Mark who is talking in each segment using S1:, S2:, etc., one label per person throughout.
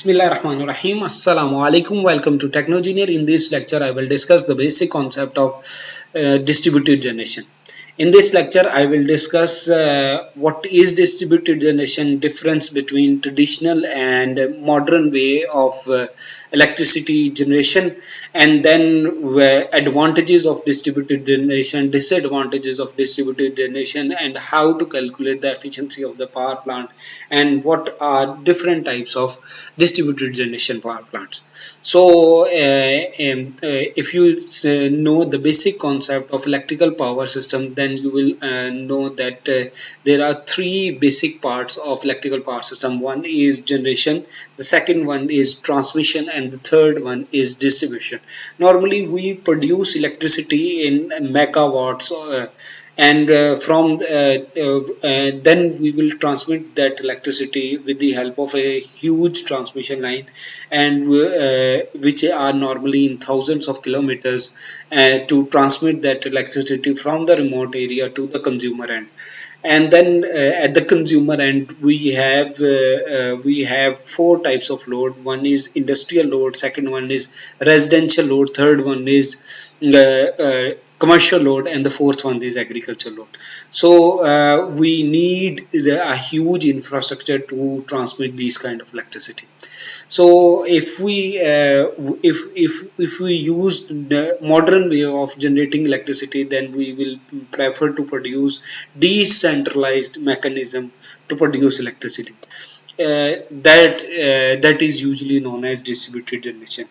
S1: Bismillahirrahmanirrahim. Assalamu alaikum. Welcome to Technogeneer. In this lecture, I will discuss the basic concept of distributed generation. In this lecture, I will discuss what is distributed generation, difference between traditional and modern way of electricity generation, and then advantages of distributed generation, disadvantages of distributed generation, and how to calculate the efficiency of the power plant, and what are different types of distributed generation power plants. So, if you know the basic concept of electrical power system, then you will know that there are three basic parts of electrical power system. One is generation, the second one is transmission, and the third one is distribution. Normally, we produce electricity in megawatts. And from then we will transmit that electricity with the help of a huge transmission line, and which are normally in thousands of kilometers, to transmit that electricity from the remote area to the consumer end. And then at the consumer end, we have four types of load. One is industrial load, second one is residential load, third one is commercial load, and the fourth one is agriculture load. So we need a huge infrastructure to transmit these kind of electricity. So if we use the modern way of generating electricity, then we will prefer to produce decentralized mechanism to produce electricity. That is usually known as distributed generation.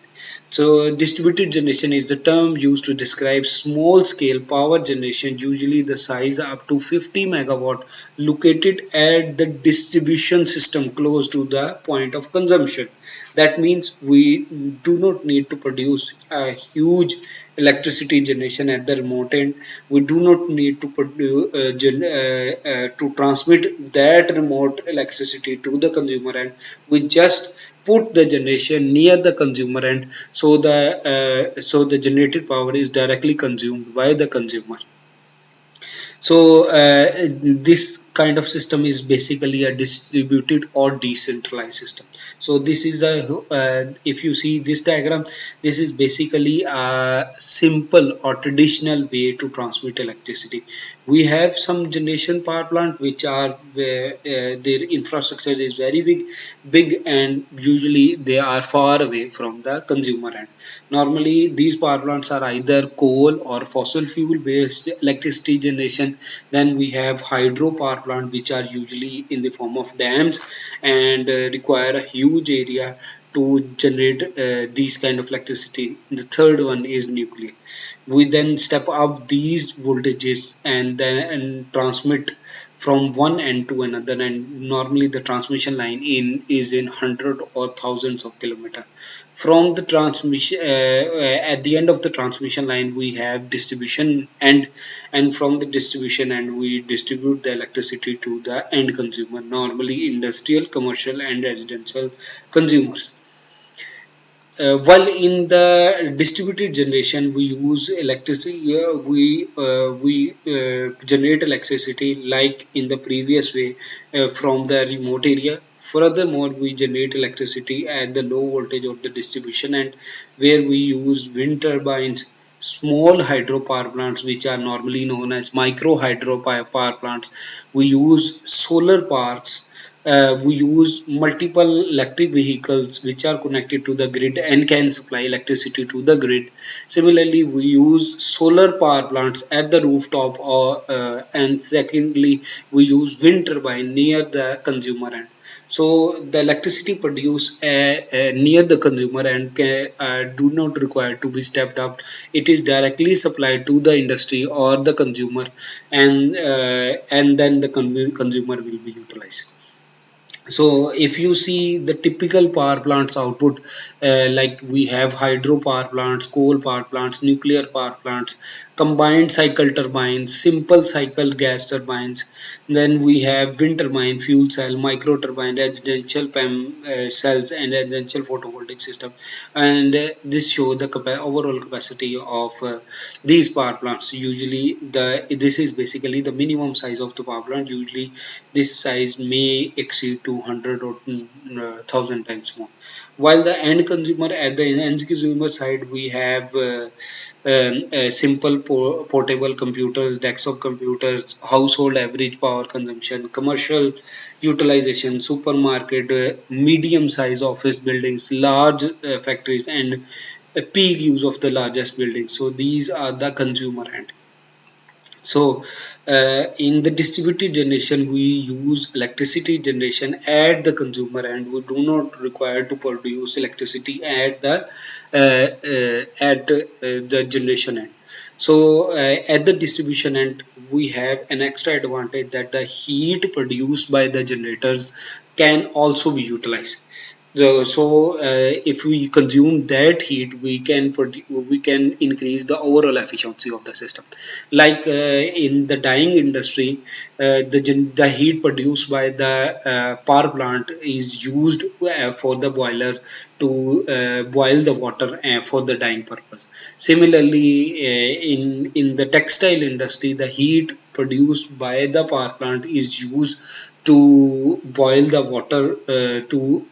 S1: So distributed generation is the term used to describe small scale power generation, usually the size up to 50 megawatt, located at the distribution system close to the point of consumption. That means we do not need to produce a huge electricity generation at the remote end. We do not need to produce to transmit that remote electricity to the consumer end. We just put the generation near the consumer end, so the generated power is directly consumed by the consumer. So this kind of system is basically a distributed or decentralized system. So this is a if you see this diagram, this is basically a simple or traditional way to transmit electricity. We have some generation power plant which are their infrastructure is very big, and usually they are far away from the consumer end. Normally these power plants are either coal or fossil fuel based electricity generation. Then we have hydro power plant which are usually in the form of dams and require a huge area to generate these kind of electricity. The third one is nuclear. We then step up these voltages and then transmit from one end to another, and normally the transmission line in is in hundred or thousands of kilometers. From the transmission at the end of the transmission line, we have distribution end, and from the distribution end we distribute the electricity to the end consumer, normally industrial, commercial and residential consumers. While in the distributed generation, we use electricity. We generate electricity like in the previous way from the remote area. Furthermore, we generate electricity at the low voltage of the distribution end, where we use wind turbines, small hydro power plants, which are normally known as micro hydro power plants. We use solar parks. We use multiple electric vehicles which are connected to the grid and can supply electricity to the grid. Similarly, we use solar power plants at the rooftop, and secondly, we use wind turbine near the consumer end. So the electricity produced near the consumer and do not require to be stepped up. It is directly supplied to the industry or the consumer, and then the consumer will be utilized. So if you see the typical power plants output, like we have hydro power plants, coal power plants, nuclear power plants, combined cycle turbines, simple cycle gas turbines. Then we have wind turbine, fuel cell, micro turbine, residential PEM cells, and residential photovoltaic system. And this show the overall capacity of these power plants. Usually, this is basically the minimum size of the power plant. Usually, this size may exceed 200 or 1000 times more. While the end consumer, at the end consumer side, we have simple portable computers, desktop computers, household average power consumption, commercial utilization, supermarket, medium size office buildings, large factories, and a peak use of the largest buildings. So these are the consumer end. So, in the distributed generation, we use electricity generation at the consumer end. We do not require to produce electricity at the generation end. So, at the distribution end, we have an extra advantage that the heat produced by the generators can also be utilized. If we consume that heat, we can increase the overall efficiency of the system. Like in the dyeing industry, the heat produced by the power plant is used for the boiler to boil the water for the dyeing purpose. Similarly, in the textile industry, the heat produced by the power plant is used to boil the water to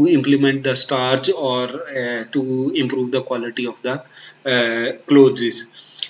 S1: implement the starch or to improve the quality of the clothes.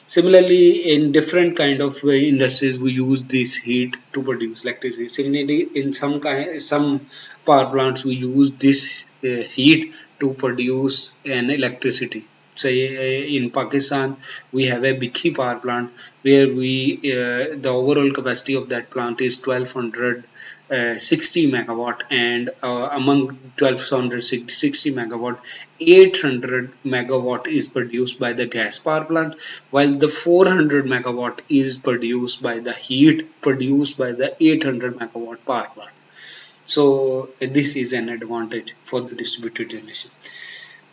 S1: Similarly, in different kind of industries, we use this heat to produce electricity. Similarly, in some power plants, we use this heat to produce an electricity. Say in Pakistan, we have a Bikhi power plant where the overall capacity of that plant is 1260 megawatt, and among 1260 megawatt, 800 megawatt is produced by the gas power plant, while the 400 megawatt is produced by the heat produced by the 800 megawatt power plant. So this is an advantage for the distributed generation.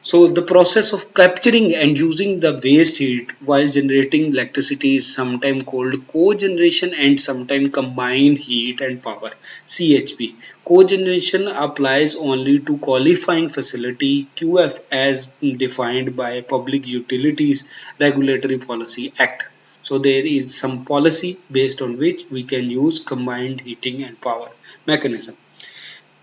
S1: So the process of capturing and using the waste heat while generating electricity is sometimes called cogeneration and sometimes combined heat and power, CHP. Cogeneration applies only to qualifying facility QF as defined by Public Utilities Regulatory Policy Act. So there is some policy based on which we can use combined heating and power mechanism.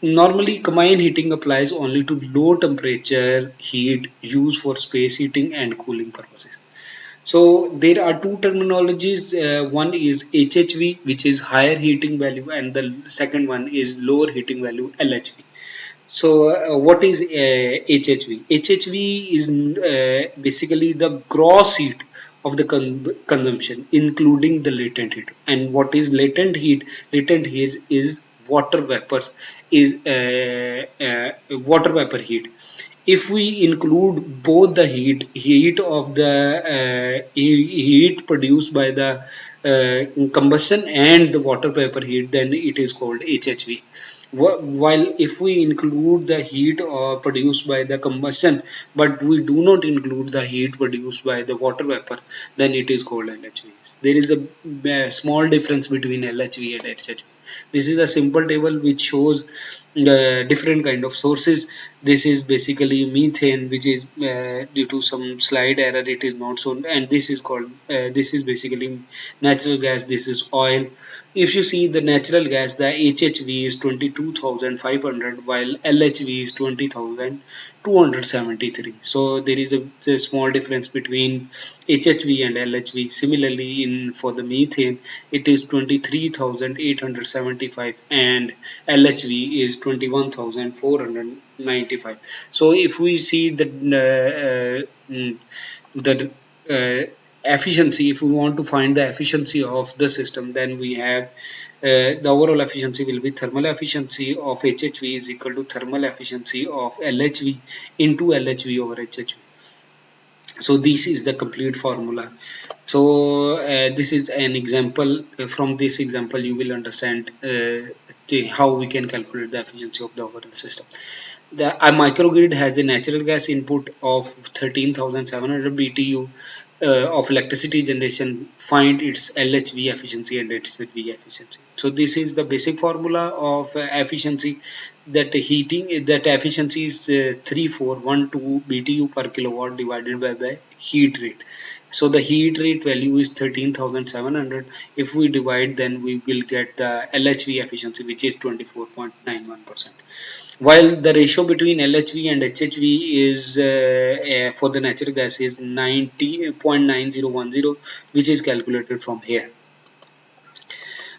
S1: Normally, combined heating applies only to low temperature heat used for space heating and cooling purposes. So there are two terminologies. One is HHV, which is higher heating value, and the second one is lower heating value, LHV. So what is HHV? HHV is basically the gross heat of the consumption, including the latent heat. And what is latent heat? Latent heat is water vapors, is water vapor heat. If we include both the heat of the heat produced by the combustion and the water vapor heat, then it is called HHV. While if we include the heat produced by the combustion, but we do not include the heat produced by the water vapor, then it is called LHV. There is a small difference between LHV and HHV. This is a simple table which shows different kind of sources. This is basically methane, which is due to some slide error it is not shown, and this is called this is basically natural gas. This is oil. If you see the natural gas, the HHV is 22,500, while LHV is 20,273. So there is a small difference between HHV and LHV. Similarly, in for the methane, it is 23,875 and LHV is 21,495. So if we see the efficiency, if we want to find the efficiency of the system, then we have the overall efficiency will be thermal efficiency of HHV is equal to thermal efficiency of LHV into LHV over HHV. So this is the complete formula. So this is an example. From this example you will understand how we can calculate the efficiency of the overall system. A microgrid has a natural gas input of 13,700 BTU. of electricity generation, find its LHV efficiency and its HV efficiency. So this is the basic formula of efficiency. That heating, that efficiency is 3412 BTU per kilowatt divided by the heat rate. So the heat rate value is 13,700. If we divide, then we will get the LHV efficiency, which is 24.91%. While the ratio between LHV and HHV is for the natural gas is 90.9010, which is calculated from here.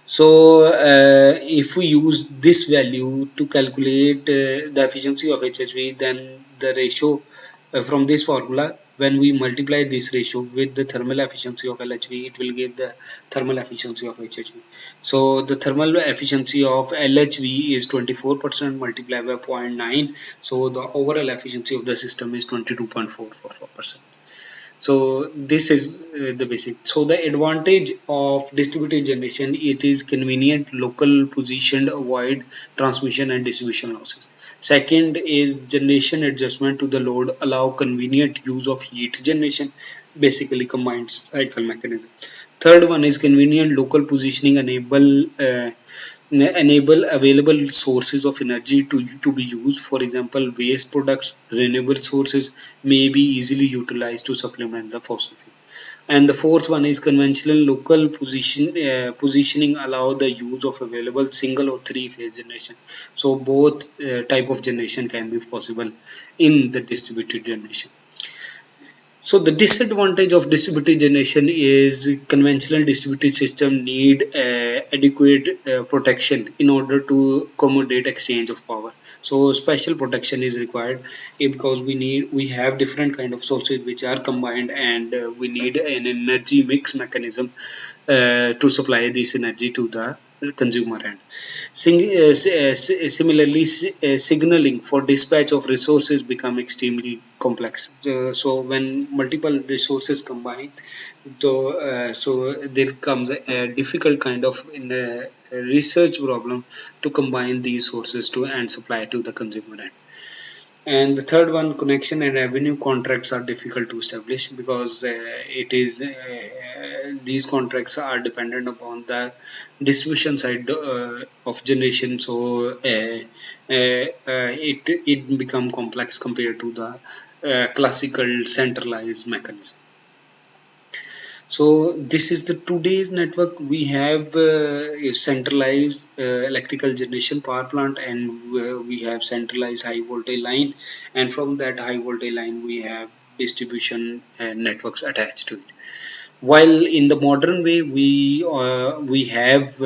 S1: So if we use this value to calculate the efficiency of HHV, then the ratio from this formula, when we multiply this ratio with the thermal efficiency of LHV, it will give the thermal efficiency of HHV. So the thermal efficiency of LHV is 24% multiplied by 0.9. So the overall efficiency of the system is 22.444%. So this is the basic. So the advantage of distributed generation, it is convenient local positioned, avoid transmission and distribution losses. Second is generation adjustment to the load, allow convenient use of heat generation, basically combined cycle mechanism. Third one is convenient local positioning, enable available sources of energy to be used. For example, waste products, renewable sources may be easily utilized to supplement the fossil fuel. And the fourth one is conventional local positioning, allow the use of available single or three phase generation. So both type of generation can be possible in the distributed generation. So the disadvantage of distributed generation is conventional distributed system need adequate protection in order to accommodate exchange of power. So special protection is required because we have different kind of sources which are combined, and we need an energy mix mechanism to supply this energy to the consumer end. Similarly, signaling for dispatch of resources become extremely complex. So when multiple resources combine, so there comes a difficult kind of in a research problem to combine these sources to and supply to the consumer end. And the third one, connection and revenue contracts are difficult to establish because it is these contracts are dependent upon the distribution side of generation. So it become complex compared to the classical centralized mechanism. So this is the today's network. We have a centralized electrical generation power plant, and we have centralized high voltage line, and from that high voltage line we have distribution networks attached to it. While in the modern way, we have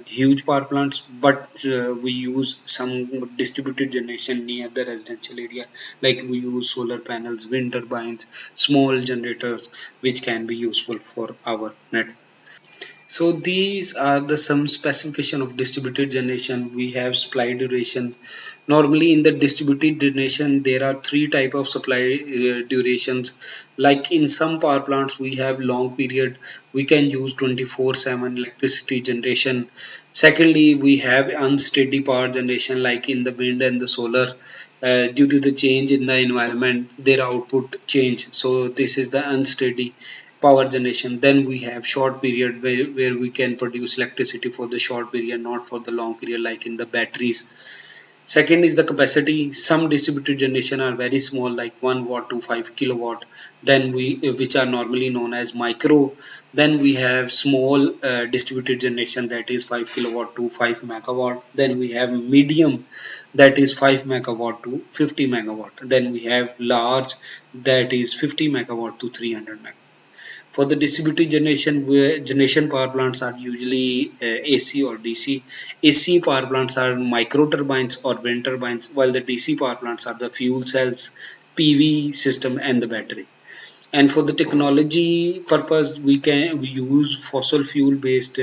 S1: huge power plants, but we use some distributed generation near the residential area, like we use solar panels, wind turbines, small generators, which can be useful for our network. So these are the some specification of distributed generation. We have supply duration. Normally in the distributed generation, there are three type of supply durations. Like in some power plants, we have long period. We can use 24/7 electricity generation. Secondly, we have unsteady power generation, like in the wind and the solar. Due to the change in the environment, their output change. So this is the unsteady power generation. Then we have short period where we can produce electricity for the short period, not for the long period, like in the batteries. Second is the capacity. Some distributed generation are very small, like 1 watt to 5 kilowatt. Then which are normally known as micro. Then we have small distributed generation, that is 5 kilowatt to 5 megawatt. Then we have medium, that is 5 megawatt to 50 megawatt. Then we have large, that is 50 megawatt to 300 megawatt. For the distributed generation, where generation power plants are usually AC or DC. AC power plants are micro turbines or wind turbines, while the DC power plants are the fuel cells, PV system, and the battery. And for the technology purpose, we use fossil fuel based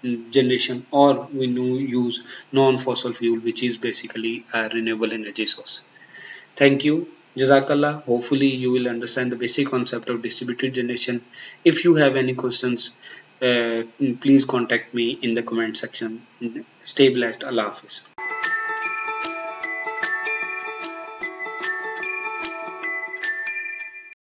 S1: generation, or use non-fossil fuel, which is basically a renewable energy source. Thank you. Jazakallah. Hopefully, you will understand the basic concept of distributed generation. If you have any questions, please contact me in the comment section. Stay blessed. Allah Hafiz.